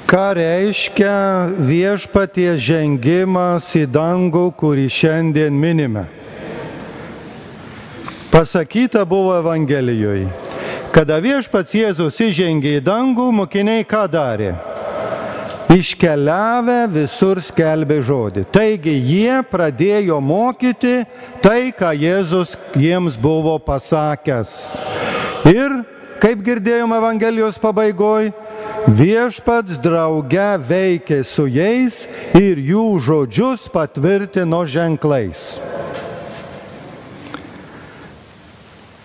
Ką reiškia viešpaties žengimas į dangų, kurį šiandien minime? Pasakyta buvo Evangelijoje, kada viešpats Jėzus įžengė į dangų, mokiniai ką darė? Iškeliavę visur skelbė žodį. Taigi jie pradėjo mokyti tai, ką Jėzus jiems buvo pasakęs. Ir, kaip girdėjom Evangelijos pabaigoje, viešpats drauge veikė su jais ir jų žodžius patvirtino ženklais.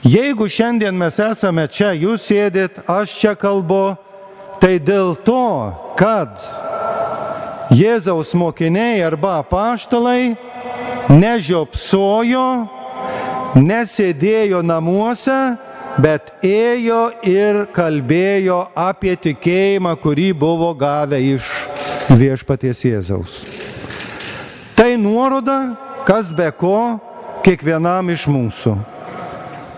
Jeigu šiandien mes esame čia, jūs sėdit, aš čia kalbu, tai dėl to, kad Jėzaus mokiniai arba apaštalai nežiopsojo, nesėdėjo namuose, bet ėjo ir kalbėjo apie tikėjimą, kurį buvo gavę iš viešpaties Jėzaus. Tai nuoroda, kas be ko, kiekvienam iš mūsų.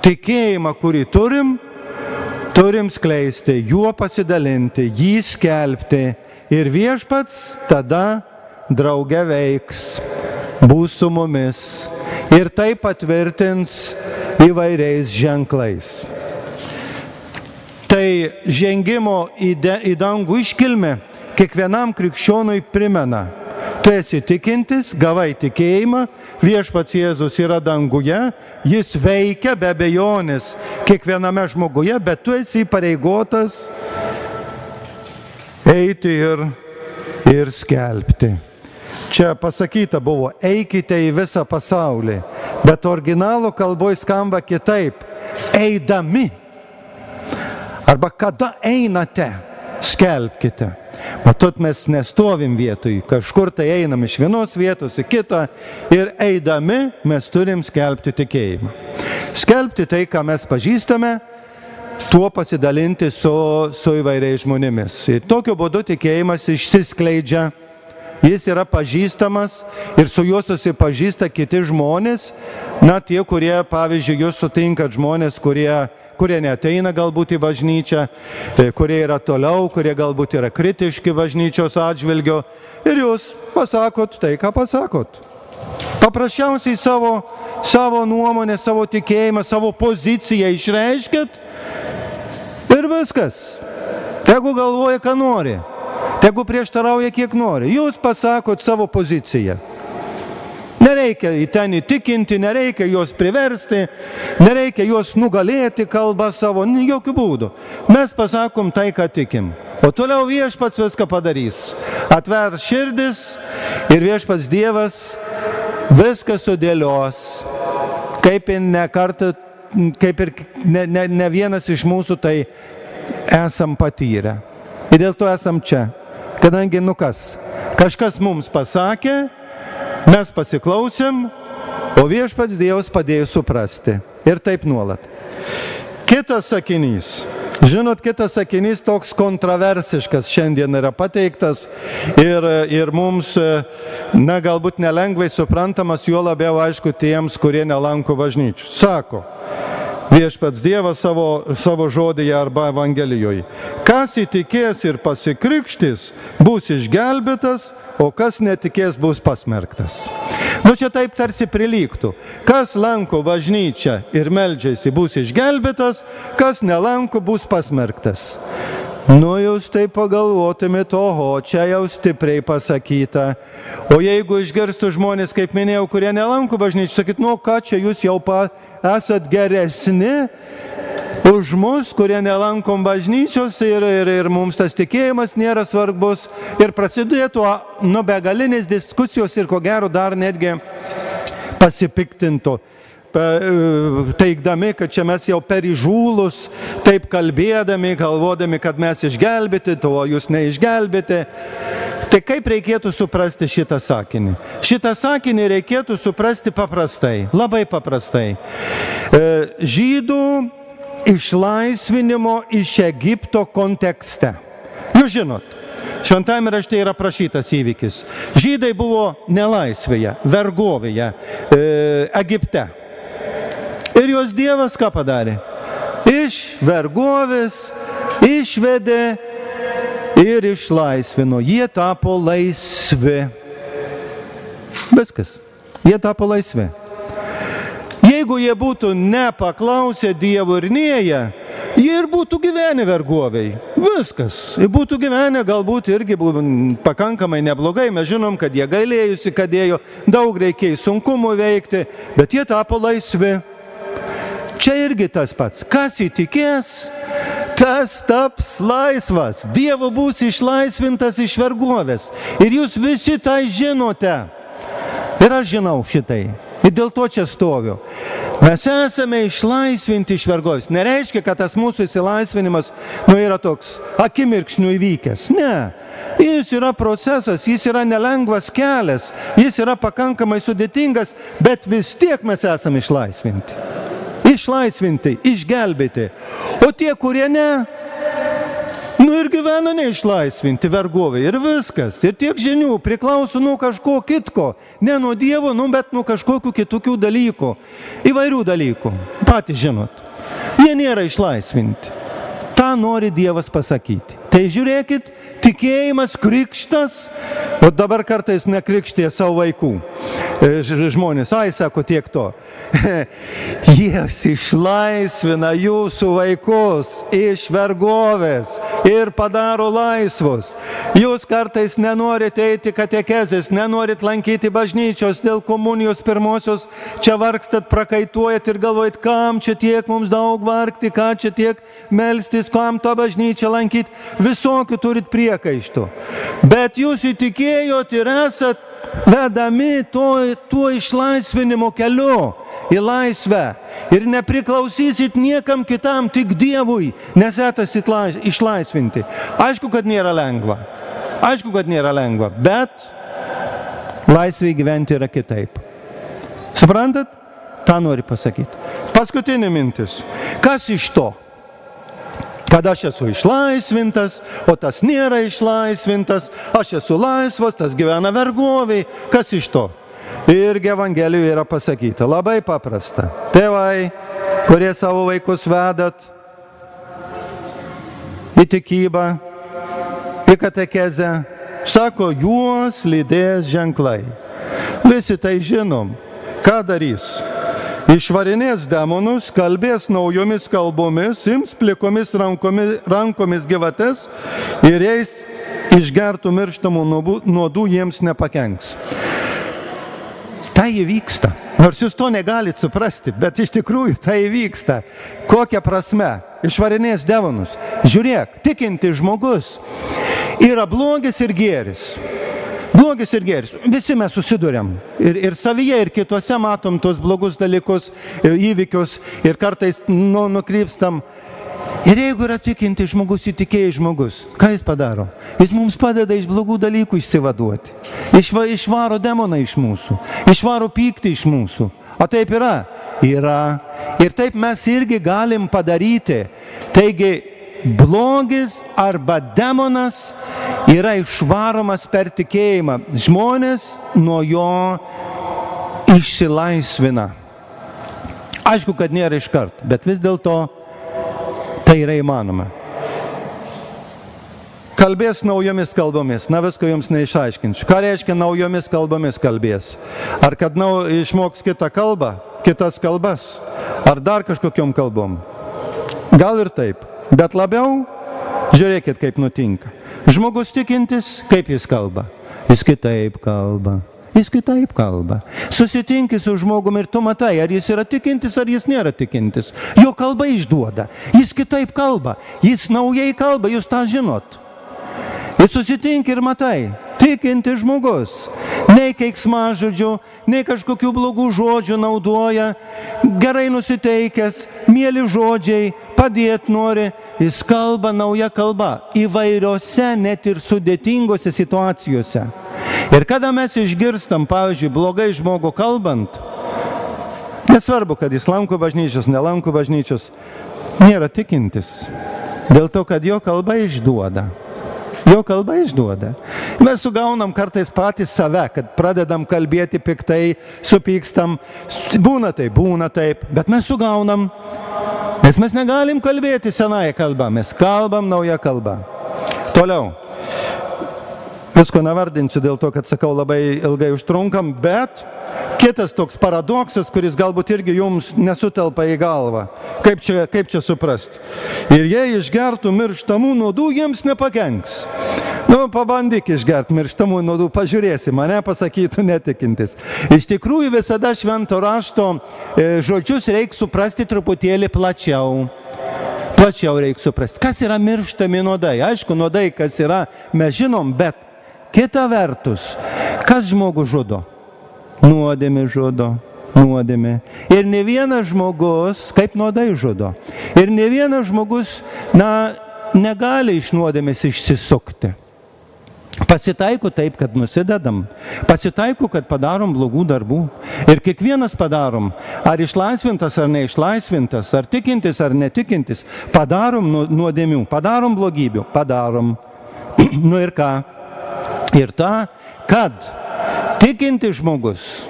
Tikėjimą, kurį turim skleisti, juo pasidalinti, jį skelbti ir viešpats tada drauge veiks, bus su mumis ir tai patvirtins įvairiais ženklais. Tai žengimo į dangų iškilmė kiekvienam krikščionui primena. Tu esi tikintis, gavai tikėjimą, viešpats Jėzus yra danguje, jis veikia be abejonės kiekviename žmoguje, bet tu esi įpareigotas eiti ir skelbti. Čia pasakyta buvo, eikite į visą pasaulį, bet originalo kalboje skamba kitaip, eidami. Arba kada einate, skelbkite. Matot, mes nestovim vietoj, kažkur tai einam iš vienos vietos į kitą ir eidami mes turim skelbti tikėjimą. Skelbti tai, ką mes pažįstame, tuo pasidalinti su įvairiais žmonėmis. Ir tokiu būdu tikėjimas išsiskleidžia. Jis yra pažįstamas ir su juo susipažįsta kiti žmonės, na tie, kurie, pavyzdžiui, jūs sutinkat žmonės, kurie neateina galbūt į bažnyčią, kurie yra toliau, kurie galbūt yra kritiški bažnyčios atžvilgio ir jūs pasakot tai, ką pasakot. Paprasčiausiai savo nuomonę, savo tikėjimą, savo poziciją išreiškit ir viskas. Tegu galvoja, ką nori. Tegu prieštarauja, kiek nori. Jūs pasakot savo poziciją. Nereikia į ten įtikinti, nereikia juos priversti, nereikia juos nugalėti kalbą savo, jokių būdų. Mes pasakom tai, ką tikim. O toliau viešpats viską padarys. Atvers širdis ir viešpats Dievas viską sudėlios, kaip ir ne vienas iš mūsų tai esam patyrę. Ir dėl to esam čia. Kadangi, kažkas mums pasakė, mes pasiklausėm, o viešpats Dievas padėjo suprasti. Ir taip nuolat. Kitas sakinys. Žinot, kitas sakinys toks kontroversiškas šiandien yra pateiktas ir mums, galbūt nelengvai suprantamas, juo labiau aišku tiems, kurie nelanko bažnyčių. Sako viešpats Dievas savo žodyje arba Evangelijoje. Kas įtikės ir pasikrikštys, bus išgelbėtas, o kas netikės, bus pasmerktas. Čia taip tarsi prilygtų. Kas lanko bažnyčią ir meldžiasi, bus išgelbėtas, kas nelanko, bus pasmerktas. Jūs taip pagalvotumėt, oho, čia jau stipriai pasakyta. O jeigu išgirstų žmonės, kaip minėjau, kurie nelanko bažnyčią, sakyt, ką čia jūs jau esat geresni už mus, kurie nelankom bažnyčios ir mums tas tikėjimas nėra svarbus. Ir prasidėtų begalinės diskusijos ir ko gero dar netgi pasipiktintų, teikdami, kad čia mes jau per įžūlus, taip kalbėdami, galvodami, kad mes išgelbėti, o jūs neišgelbėti. Tai kaip reikėtų suprasti šitą sakinį? Šitą sakinį reikėtų suprasti paprastai, labai paprastai. Žydų išlaisvinimo iš Egipto kontekste. Jūs žinot, šventajame rašte yra aprašytas įvykis. Žydai buvo nelaisvėje, vergovėje, Egipte. Ir jos Dievas ką padarė? Iš vergovės išvedė ir išlaisvino. Jie tapo laisvi. Viskas. Jie tapo laisvi. Jeigu jie būtų nepaklausę Dievo ir nėję, jie ir būtų gyvenę vergoviai. Viskas. Jie būtų gyvenę galbūt irgi pakankamai neblogai. Mes žinom, kad jie gailėjusi, kad ėjo daug reikėjo sunkumų veikti, bet jie tapo laisvi. Čia irgi tas pats. Kas įtikės, tas taps laisvas. Dievo bus išlaisvintas iš vergovės. Ir jūs visi tai žinote. Ir aš žinau šitai. Ir dėl to čia stoviu. Mes esame išlaisvinti iš vergovės. Nereiškia, kad tas mūsų išsilaisvinimas yra toks akimirksniu įvykęs. Ne. Jis yra procesas, jis yra nelengvas kelias, jis yra pakankamai sudėtingas, bet vis tiek mes esame išlaisvinti. Išlaisvinti, išgelbėti. O tie, kurie ne, ir gyvena neišlaisvinti vergovai. Ir viskas. Ir tiek žinių priklauso nuo kažko kitko. Ne nuo Dievo, bet nuo kažkokių kitokių dalykų. Įvairių dalykų. Patys žinot. Jie nėra išlaisvinti. Ta nori Dievas pasakyti. Tai žiūrėkit, tikėjimas, krikštas, o dabar kartais nekrikštė savo vaikų. Žmonės, sako tiek to. Jis išlaisvina jūsų vaikus iš vergovės ir padaro laisvus. Jūs kartais nenorite eiti katekezės, nenorit lankyti bažnyčios dėl komunijos pirmosios, čia vargstat, prakaituojat ir galvojat, kam čia tiek mums daug vargti, ką čia tiek melstis, kam tą bažnyčią lankyti. Visokių turit priekaištų. Bet jūs įtikėjot ir esat vedami tuo išlaisvinimo keliu į laisvę. Ir nepriklausysit niekam kitam, tik Dievui, nes etasit išlaisvinti. Aišku, kad nėra lengva. Aišku, kad nėra lengva, bet laisvėje gyventi yra kitaip. Suprantat? tą nori pasakyti. Paskutinė mintis. Kas iš to? Kad aš esu išlaisvintas, o tas nėra išlaisvintas, aš esu laisvas, tas gyvena vergoviai. Kas iš to? Irgi Evangelijoje yra pasakyta. Labai paprasta. Tėvai, kurie savo vaikus vedat į tikybą, į katekezę, sako, juos lydės ženklai. Visi tai žinom. Ką darys? Išvarinės demonus, kalbės naujomis kalbomis, ims plikomis rankomis gyvates ir jais išgertų mirštamų nuodų jiems nepakenks. Tai įvyksta. Nors jūs to negalit suprasti, bet iš tikrųjų tai įvyksta. Kokia prasme? Išvarinės demonus. Žiūrėk, tikinti žmogus yra blogis ir gėris. Blogis ir gėris. Visi mes susiduriam. Ir savyje, ir kituose matom tos blogus dalykus, įvykius, ir kartais nukrypstam. Ir jeigu yra tikinti žmogus, įtikėjai žmogus, ką jis padaro? Jis mums padeda iš blogų dalykų išsivaduoti. Išvaro demoną iš mūsų. Išvaro pyktį iš mūsų. O taip yra? Yra. Ir taip mes irgi galim padaryti. Taigi, blogis arba demonas yra išvaromas per tikėjimą. Žmonės nuo jo išsilaisvina. Aišku, kad nėra iškart, bet vis dėlto tai yra įmanoma. Kalbės naujomis kalbomis. Na, visko jums neišaiškinsiu. Ką reiškia naujomis kalbomis kalbės? Ar kad išmoks kitą kalbą, kitas kalbas? Ar dar kažkokiom kalbom? Gal ir taip. Bet labiau, žiūrėkit, kaip nutinka. Žmogus tikintis, kaip jis kalba? Jis kitaip kalba. Jis kitaip kalba. Susitinki su žmogumi ir tu matai, ar jis yra tikintis, ar jis nėra tikintis. Jo kalba išduoda. Jis kitaip kalba. Jis naujai kalba, jūs tą žinot. Jis susitinki ir matai. Tikinti žmogus. Nei keiksmažodžių, nei kažkokių blogų žodžių naudoja. Gerai nusiteikęs, mieli žodžiai, padėt nori. Jis kalba nauja kalba. Įvairiose, net ir sudėtingose situacijose. Ir kada mes išgirstam, pavyzdžiui, blogai žmogų kalbant, nesvarbu, kad jis lanko bažnyčios, nelanko bažnyčios, nėra tikintis. Dėl to, kad jo kalba išduoda. Jo kalba išduoda. Mes sugaunam kartais patys save, kad pradedam kalbėti piktai, supykstam. Būna taip, bet mes sugaunam. Nes mes negalim kalbėti senąją kalbą, mes kalbam naują kalbą. Toliau. Visko nevardinsiu dėl to, kad sakau, labai ilgai užtrunkam, bet kitas toks paradoksas, kuris galbūt irgi jums nesutelpa į galvą. Kaip čia suprasti? Ir jei išgertų mirštamų nuodų, jiems nepakenks. Pabandyk išgerti mirštamų nuodų, pažiūrėsi, mane pasakytų netikintis. Iš tikrųjų visada švento rašto žodžius reikia suprasti truputėlį plačiau. Plačiau reikia suprasti, kas yra mirštami nuodai. Aišku, nuodai, kas yra, mes žinom, bet kita vertus, kas žmogų žudo? Nuodėmė žudo, nuodėmė. Ir ne vienas žmogus, kaip nuodai žudo. Ir ne vienas žmogus, negali iš nuodėmės išsisukti. Pasitaiko taip, kad nusidedam. Pasitaiko, kad padarom blogų darbų. Ir kiekvienas padarom, ar išlaisvintas, ar neišlaisvintas, ar tikintis, ar netikintis, padarom nuodėmių, padarom blogybių, padarom. Ir ką? Ir ta, kad tikintis žmogus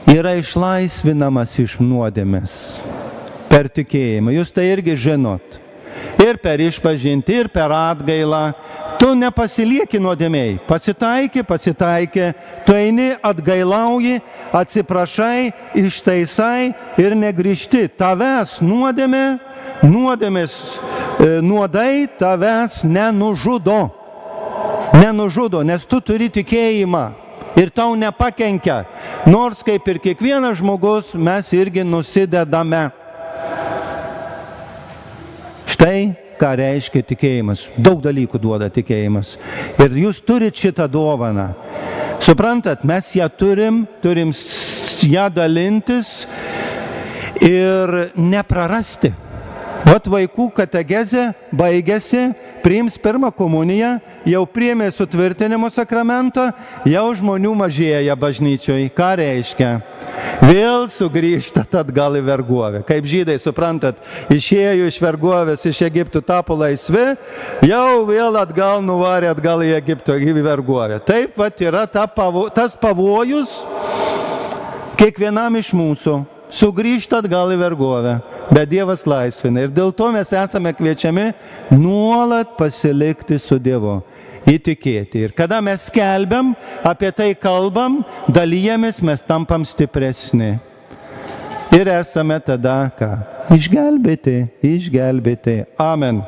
yra išlaisvinamas iš nuodėmės per tikėjimą. Jūs tai irgi žinot. Ir per išpažinti, ir per atgailą. Tu nepasilieki nuodėmėjai. Pasitaikė, tu eini, atgailauji, atsiprašai, ištaisai ir negrįžti. Tavęs nuodai tavęs nenužudo. Nenužudo, nes tu turi tikėjimą ir tau nepakenkia. Nors kaip ir kiekvienas žmogus, mes irgi nusidedame. Štai ką reiškia tikėjimas. Daug dalykų duoda tikėjimas. Ir jūs turit šitą dovaną. Suprantat, mes ją turim ją dalintis ir neprarasti. Vat vaikų katechezė baigėsi, priims pirmą komuniją, jau priėmė sutvirtinimo sakramentą, jau žmonių mažėja bažnyčioj. Ką reiškia? Vėl sugrįžtat atgal į vergovę. Kaip žydai, suprantat, išėjo iš vergovės, iš Egipto tapo laisvi, jau vėl atgal nuvarė atgal į Egipto į vergovę. Taip pat yra tas pavojus kiekvienam iš mūsų. Sugrįžta atgal į vergovę, bet Dievas laisvina. Ir dėl to mes esame kviečiami nuolat pasilikti su Dievu, įtikėti. Ir kada mes skelbiam, apie tai kalbam, dalyjamės, mes tampam stipresni. Ir esame tada ką? Išgelbėti. Amen.